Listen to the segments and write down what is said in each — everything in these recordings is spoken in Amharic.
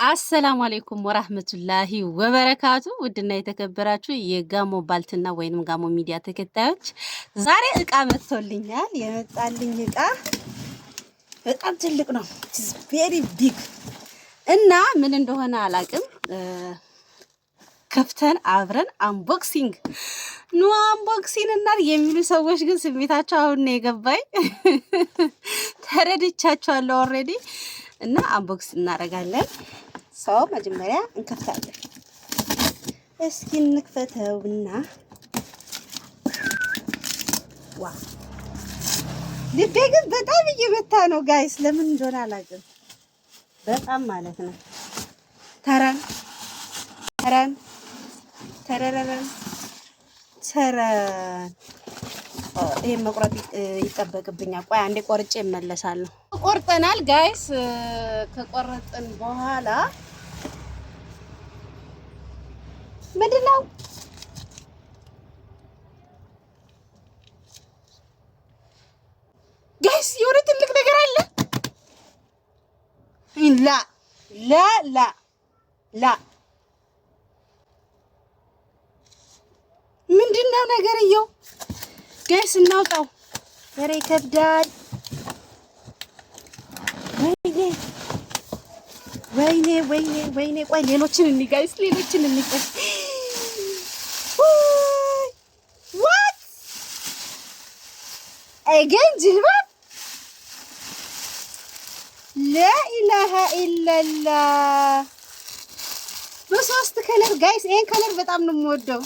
አሰላሙ አለይኩም ወራህመቱላሂ ወበረካቱ። ውድና የተከበራችሁ የጋሞ ባልትና ወይንም ጋሞ ሚዲያ ተከታዮች ዛሬ እቃ መጥቶልኛል። የመጣልኝ እቃ በጣም ትልቅ ነው። ኢትስ ቬሪ ቢግ እና ምን እንደሆነ አላቅም። ከፍተን አብረን አንቦክሲንግ እና የሚሉ ሰዎች ግን ስሜታቸው አሁን ነው የገባኝ። ተረድቻቸዋለሁ ኦልሬዲ እና አንቦክስ እናደርጋለን። ሰው መጀመሪያ እንከፍታለን። እስኪ እንክፈተውና ዋው! ልቤ ግን በጣም እየመታ ነው ጋይስ፣ ለምን እንደሆነ አላውቅም። በጣም ማለት ነው። ተረን ይሄ መቁረጥ ይጠበቅብኛል። ቆይ አንዴ ቆርጬ እመለሳለሁ። ቆርጠናል ጋይስ። ከቆረጥን በኋላ ምንድነው ጋይስ? የሆነ ትልቅ ነገር አለ። ላ ምንድነው ነገርየው? ጋይስ እናውጣው። ኧረ ይከብዳል። ወይኔ ቆይ ሌሎችን እንይ ጋይስ፣ ሌሎችን እንይ። ዋት አገን ጅልባብ ላኢላሃ ኢላላህ በሶስት ከለር ጋይስ። ይሄን ከለር በጣም ነው የምወደው።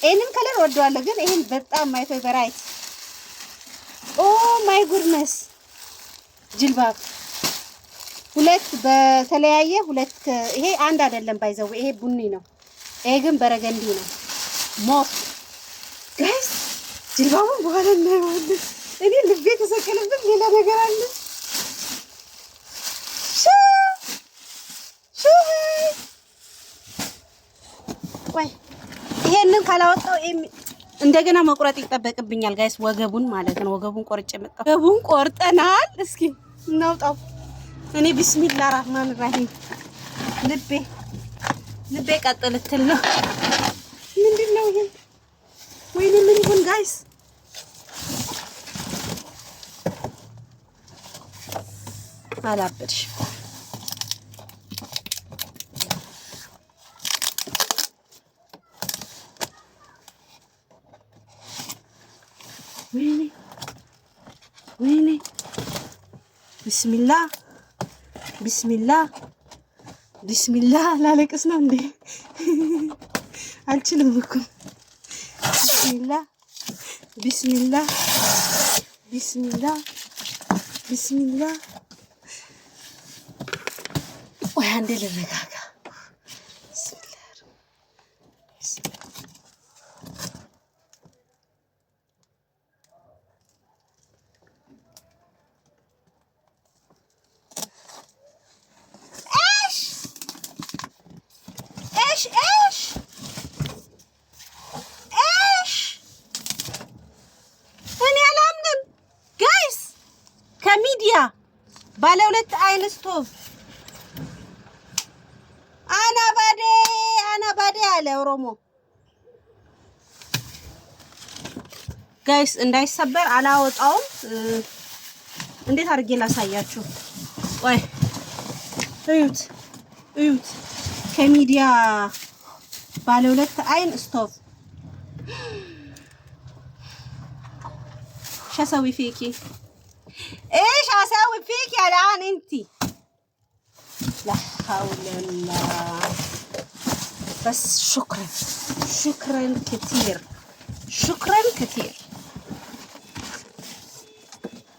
ይሄንን ከለር ወደዋለሁ፣ ግን ይሄን በጣም ማይ ፌቨራይት። ኦ ማይ ጉድነስ ጅልባብ ሁለት በተለያየ ሁለት። ይሄ አንድ አይደለም ባይዘው፣ ይሄ ቡኒ ነው፣ ይሄ ግን በረገንዲ ነው። ሞት ጋይስ ጅልባቡን በኋላ እናየዋለን። እኔ ልቤ ተሰቀለብን። ሌላ ነገር አለ። ቆይ ይሄንን ካላወጣው እንደገና መቁረጥ ይጠበቅብኛል ጋይስ። ወገቡን ማለት ነው። ወገቡን ቆርጬ መጣሁ። ወገቡን ቆርጠናል። እስኪ እናውጣው። እኔ ቢስሚላህ ራህማን ራሂም ልቤ ቀጥልትል ነው። ምንድነው ይሄ? ወይኔ ምን ይሁን ጋይስ? አላበድሽ ወይኔ ቢስሚላህ ላለቅስ ነው እንዴ? አልችልም እኮ። ቢስሚላህ ወይ አንዴ ልረጋጋ። እኔ አላምንም ጋይስ። ከሚዲያ ባለ ሁለት አይን ስቶቭ አናባዴ አለ ኦሮሞ ጋይስ። እንዳይሰበር አላወጣውም። እንዴት አድርጌ ላሳያችሁ? ወይ እዩት ከሚዲያ ባለ ሁለት አይን ስቶቭ شسوي فيكي ايش اسوي فيكي الان انتي؟ لا حول الله. بس شكرا كثير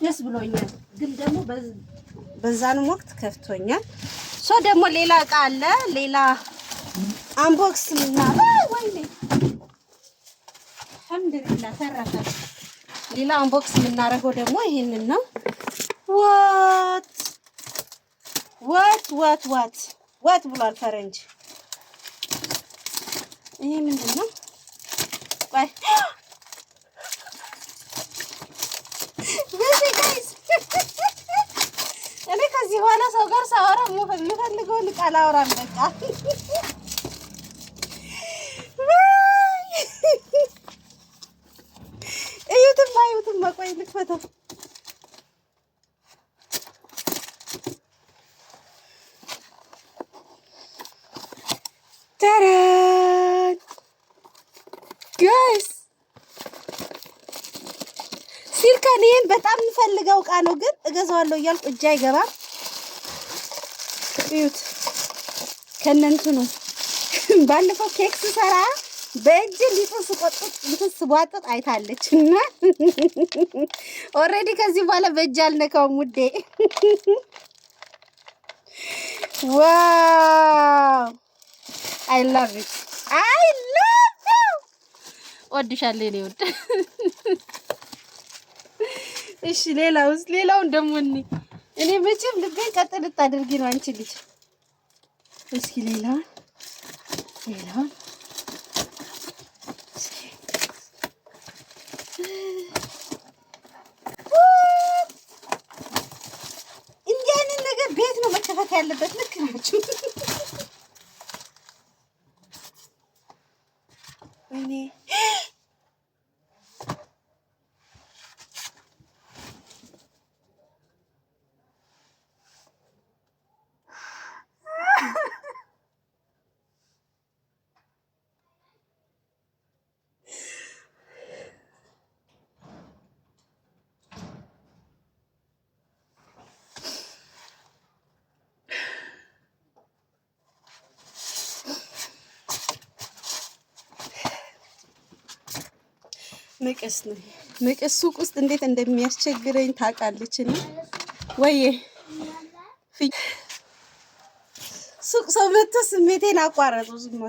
يس ብሎኛል፣ ግን ደግሞ በዛንም ወቅት ከፍቶኛል። ሶ ደግሞ ሌላ እቃ አለ። ሌላ አንቦክስ ወይኔ አልሐምዱሊላህ ተረፈ። ሌላ አንቦክስ የምናደርገው ደግሞ ይሄንን ነው። ዋት ብሏል ፈረንጅ። ይሄ ምንድን ነው? ቆይ እኔ ከዚህ በኋላ ሰው ጋር ሳወራ የምፈልገውን ቃል አወራም በቃ። እዩትማ ቆይ ልክፈተው። ታራን ጋይስ ሲልካን ይሄን በጣም እንፈልገው እቃ ነው፣ ግን እገዛዋለሁ እያልኩ እጄ አይገባም። እዩት ከነንቱ ነው። ባለፈው ኬክ ስሰራ በእጅ ሊጥስ ቆጥጥ እንትስቧጥጥ አይታለች እና ኦሬዲ ከዚህ በኋላ በእጅ አልነካውም ውዴ። ዋው አይ ላቭ ኢት ወድሻለሁ እኔ ውድ። እሺ ሌላውን ደግሞ እኔ መቼም ልቤን ቀጥ ልታደርጊ ነው አንቺ ልጅ። እስኪ ሌላውን እንዲህ አይነት ነገር ቤት ነው መከፈት ያለበት። ልክ ናችሁ። ወይኔ መቀስ ነው። መቀስ ሱቅ ውስጥ እንዴት እንደሚያስቸግረኝ ታውቃለች። እና ወይዬ ሱቅ ሰው መጥቶ ስሜቴን አቋረጡ። ዝም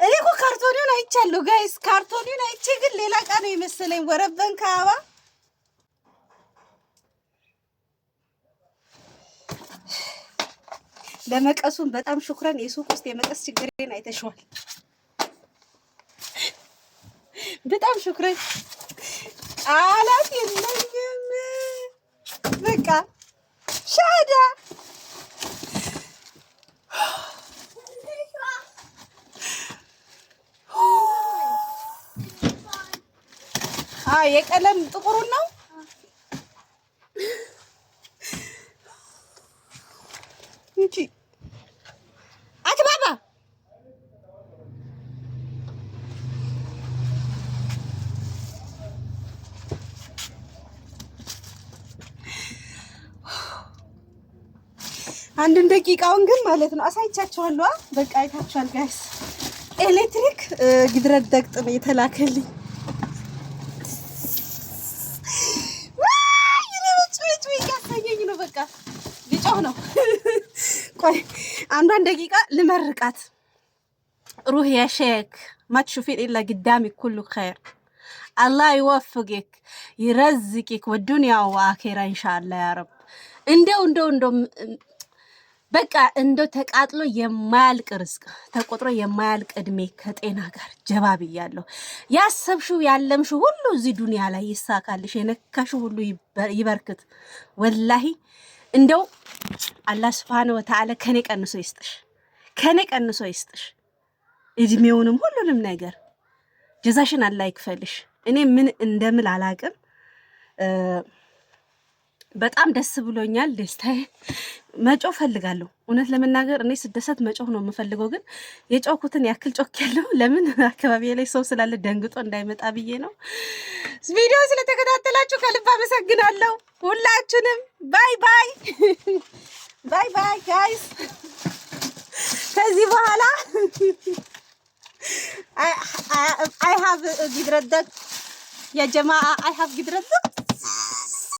እኔ እኮ ካርቶኒውን አይቻለሁ ጋይስ። ካርቶኒውን አይቼ ግን ሌላ ዕቃ ነው የመሰለኝ። ወረበን ከአባ ለመቀሱም በጣም ሹክራን። የሱቅ ውስጥ የመቀስ ችግሬን አይተሽዋል። በጣም ሹክራን። ቃላት የለኝም በቃ ሻዳ የቀለም ጥቁሩን ነው እንጂ አትባባ። አንድን ደቂቃውን ግን ማለት ነው አሳይቻችኋለሁ። በቃ አይታችኋል ጋይስ። ኤሌክትሪክ ግድረት ደቅጥ ነው የተላከልኝ። በቃ ሊጮህ ነው። ቆይ አንዷን ደቂቃ ልመርቃት። ሩህ ያ ሼክ ما تشوفين إلا قدامك كله خير. الله يوفقك يرزقك والدنيا وآخرة إن شاء الله يا رب. እንደው በቃ እንደው ተቃጥሎ የማያልቅ ርዝቅ ተቆጥሮ የማያልቅ እድሜ ከጤና ጋር ጀባብ ያለው ያሰብሽው ያለምሽው ሁሉ እዚህ ዱንያ ላይ ይሳካልሽ። የነካሽው ሁሉ ይበርክት። ወላሂ እንደው አላህ Subhanahu Wa Ta'ala ከኔ ቀንሶ ይስጥሽ እድሜውንም ሁሉንም ነገር ጀዛሽን አላህ ይክፈልሽ። እኔ ምን እንደምል አላቅም። በጣም ደስ ብሎኛል። ደስታዬ መጮህ ፈልጋለሁ። እውነት ለመናገር እኔ ስደሰት መጮህ ነው የምፈልገው፣ ግን የጮኩትን ያክል ጮክ ያለው ለምን አካባቢ ላይ ሰው ስላለ ደንግጦ እንዳይመጣ ብዬ ነው። ቪዲዮ ስለተከታተላችሁ ከልብ አመሰግናለሁ ሁላችሁንም። ባይ ባይ ባይ ባይ ጋይስ። ከዚህ በኋላ I have gidraddak ya jamaa. I have gidraddak